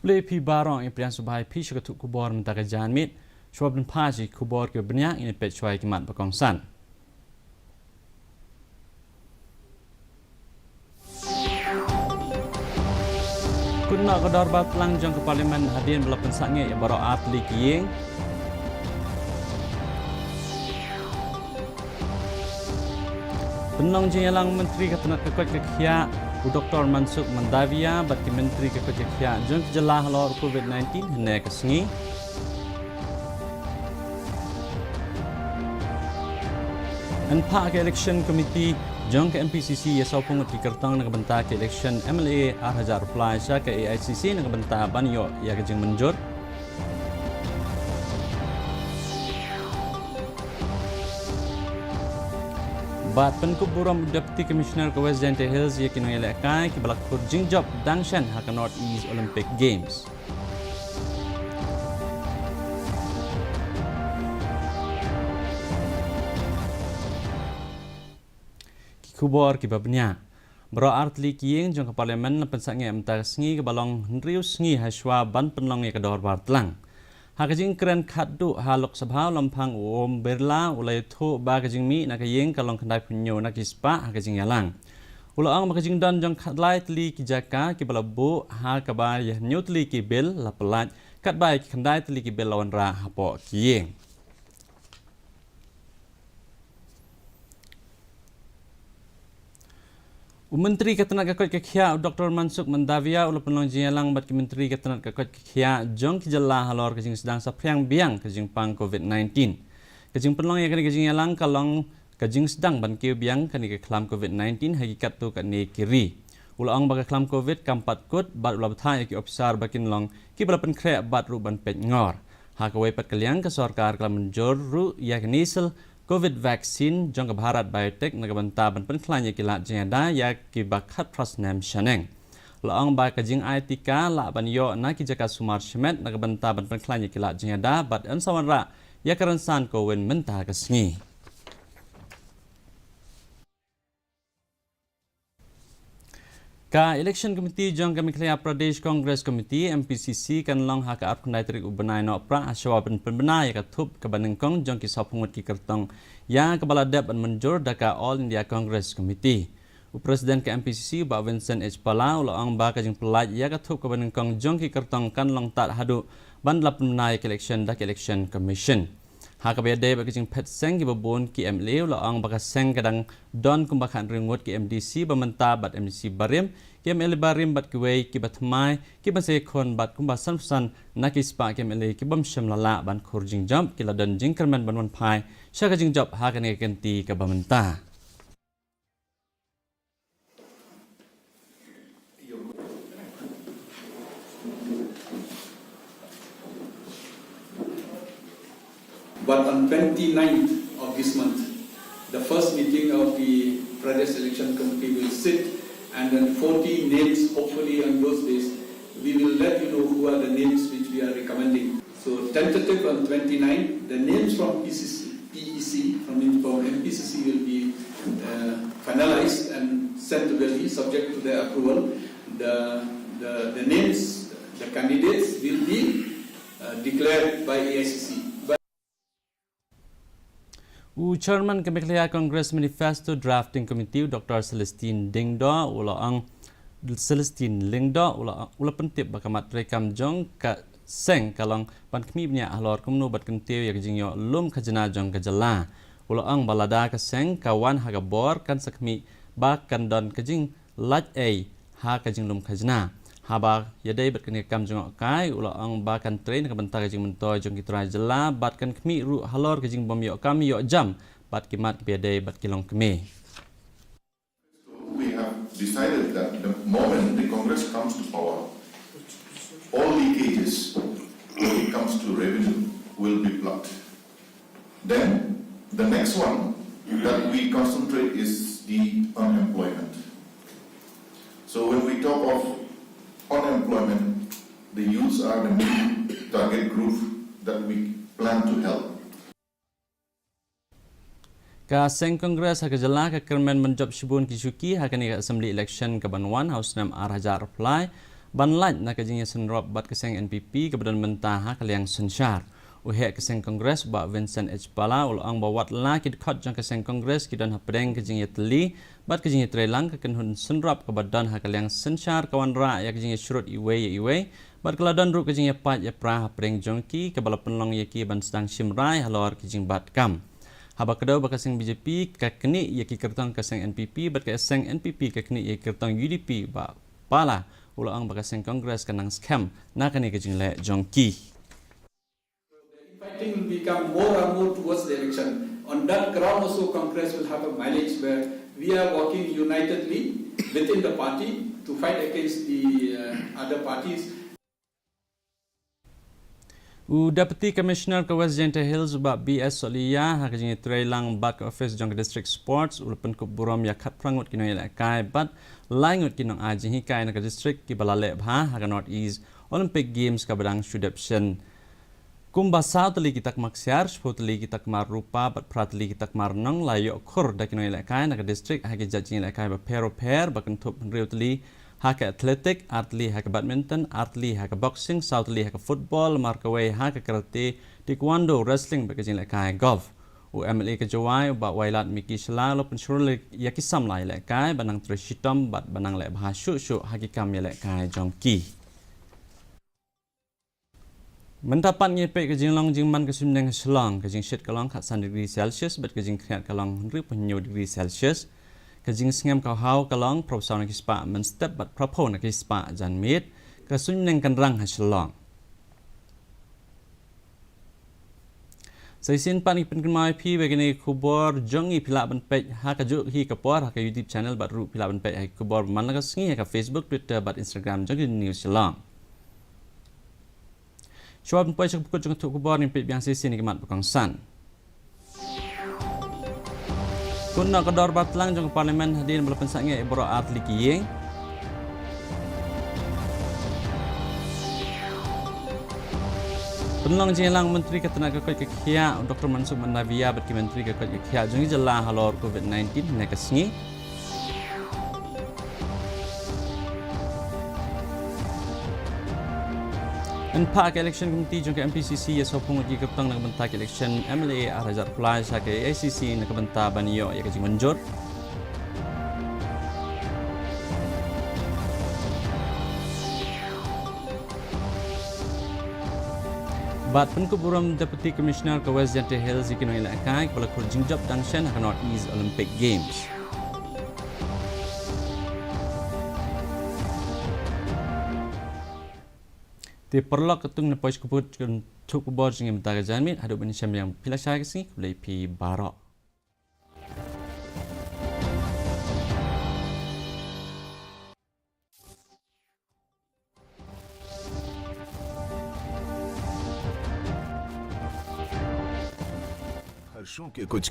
Play pi barang yang priang subhai pi syakatuk kubor mentaka jahan mit, syuab dan paji kubor ke benyak ini pet syuai kimat berkongsan. Kuna kedor batlang jang ke parlimen hadirin belapan sange yang baru atli kiying. Penong jenyalang Menteri Ketenaga Kerja Dr. Mansukh Mandavia bagi Menteri Kerja jang kejelah lor COVID-19 hendak kesengi. Anpak ke election committee jang ke MPCC yasau pungut di kertang nak bentar ke election MLA Hajar Fly sya ke AICC nak bentar banyo ya kejeng menjur. Bat penkub buram Deputy Commissioner ke West Dante Hills ia kini elekai ke balak kurjing job dangshan hak North East Olympic Games. Kubor kibabnya. Bro artli kiying jong ke parlimen pensaknya emtar sengi ke balong hendriu sengi haswa ban penlong ke dor bartlang. Hakajing keren khadu halok sabha lampang berla ulai thu ba kajing mi nak yeng kalong kendai punyo nak ispa hakajing yalang. Ulang makajing dan jong khatlai tli ki jaka ki balabu ha kabar yah nyutli ki bil la pelat kat bai ki kendai tli ki bil lawan ra hapo kiyeng. Menteri Ketenaga Kerja Dr. Mansukh Mandavia ulah penong jenyalang bat Menteri Ketenaga Kerja jong kejelah halor kejing sedang sapriang biang kejing pang COVID-19. Kejing penong yang kena kejing yalang kalong kejing sedang ban kiu biang kena ke kelam COVID-19 hakikat tu kena kiri. Ulah ong baga kelam COVID kampat kut bat ulah betah ki ofisar bakin long ki balapan krek bat ru ban pet ngor. Hakawai pat kaliang ke sorkar kelam menjor ru ya kenisel COVID vaksin jong ke Bharat Biotech nak banta ban penklanya kilat jengada ya ki bakat prasnam shaneng. Laong ba kajing etika la ban yo na ki jaka sumar shmet nak banta ban penklanya kilat jengada bat an sawanra ya karansan ko wen mentah kesngi. Ka election committee jong kami Madhya Pradesh Congress Committee MPCC kan long hak ap kandai trik ubenai no pra aswa ben penbenai ka thup ka banengkong jong ki sopungut ki kertong ya kepala dep ban menjur daka All India Congress Committee. Presiden ke MPCC Pak Vincent H. Pala ulang ba ka jing pelaj ya ka thup ka banengkong jong ki kertong kan long tat hadu ban lap penbenai election dak election commission. Hak BD bagi jing pet seng ki babon ki MLA ulang baka seng kadang don kumbakan ringut ki MDC bamenta bat MDC barim ki MLA barim bat kuwei ki batmai ki banse kon bat kumbasan san nak ispa ki MLA ki bam shamlala ban khurjing jump ki ladan jing kerman ban pai syaka jing job hak ne kenti ka bamenta. But on 29th of this month, the first meeting of the Pradesh Election Committee will sit, and then 40 names, hopefully on those days, we will let you know who are the names which we are recommending. So tentative on 29, the names from PEC, from MPCC will be finalized and sent to Delhi, subject to their approval. The names, the candidates will be declared by AICC. Chairman Madhya Congress Manifesto Drafting Committee Dr. Celestine Dingdo ulang Celestine Lingdo ulah pentip bakamat rekam jong ka seng kalong pan kmi bnya ahlor kumno bat kentiu ya kejingyo lum kajana jong kajala ulang balada ka seng kawan haga bor kan sakmi bakan don kejing lat a ha kajing lum kajana haba yadai bat kene kam jong kai ulang bakan train ka bentar kajing mento jong kitra jela bat kan kmi ru halor kajing bom yo kam yo jam bat kimat biadai bat kilong kmi. We have decided that the moment the Congress comes to power, all leakages when it comes to revenue will be plugged. Then the next one that we concentrate is the unemployment. So when we talk of unemployment, the youths are the main target group that we plan to help. Ka seng Kongres hak jela ka kermen menjob shibun kisuki hak ni assembly election ke Banwan House Nam Hajar Fly banlan na kajing senrop bat keseng NPP kebadan mentah kaliang sensyar. Uhek keseng Kongres ba Vincent H. Pala ulang bawat la kid khot jang keseng Kongres kidan hapdeng kajing teli bat kajing trelang kekenhun senrop kebadan kaliang sensyar kawan ra ya kajing syurut iwe bat keladan ru kajing pat ya pra hapdeng jongki kebala penlong yaki ban sedang simrai halor kajing bat kam. Haba kedau bakaseng BJP kakni yaki kertang keseng NPP bat keseng NPP kakni yaki kertang UDP ba Pala ulang bakaseng Kongres kanang scam nakani kajing le jongki. Fighting will become more and more towards the election. On that ground also Congress will have a mileage where we are working unitedly within the party to fight against the other parties. Deputy Commissioner ke West Jente Hills ba BS Solia hakajing trailang back office jong district sports ulapan kup buram ya khat prangut kino ila kai bat laingut kinong aji hikai na district ki balale bha ha North East Olympic Games ka badang shudaption kumba sautli kitak maksiar spotli kitak marupa bat pratli kitak marnong layo khur da kino ila kai na district hagi jajing ila kai ba pero pair ba kentup riutli haka athletic, artli haka badminton, artli haka boxing, southli haka football, markaway haka karate, taekwondo, wrestling bakajing lekai golf. MLA ke Jawai ba wailat miki shala lo pensyurul yakisam lai lekai banang trishitom bat banang le bahasyu syu hakikam ya lekai jongki. Mendapat ngepek kajing long jingman kesumdeng selong kajing shit kalong kat 1 degree Celsius bat kajing kriat kalong 1 degree Celsius. Kajing sengam kau hau kalong profesor nak ispa menstep bat propo nak ispa jan mit kesun neng kanrang hasilong. Saisin pan ipen kemai pi begini kubor jongi pila ban pej ha kajuk hi kapor ha ka YouTube channel bat ru pila ban pej ha kubor man ka sengi ha ka Facebook Twitter bat Instagram jongi news selong. Syawab pej sok pukut jong tu kubor ni pej biang saisin ni kemat bekong san. Kun nak kedor batlang jong parlimen hadir belapan sange ibro atli kiyeng. Penlong jelang Menteri Ketenaga Kerjaan Dr. Mansukh Mandavia berki Menteri Kerjaan jong jelah halor COVID-19 nak sengi. Pak election committee jong ke MPCC ya sopung uji keptang nak bentak election MLA Arajat Pulai ke ACC nak bentak banyo ya kajing menjur. Bat penkuburam Deputy Commissioner ke West Jente Hills ikin ilakai kepala kurjing job dangshan ke North East Olympic Games. Di perlok ketung nepoi kubur cuk kubur jengim taga janmit hadap ini syam yang pilih saya kesini boleh pi barok. हर्षों के कुछ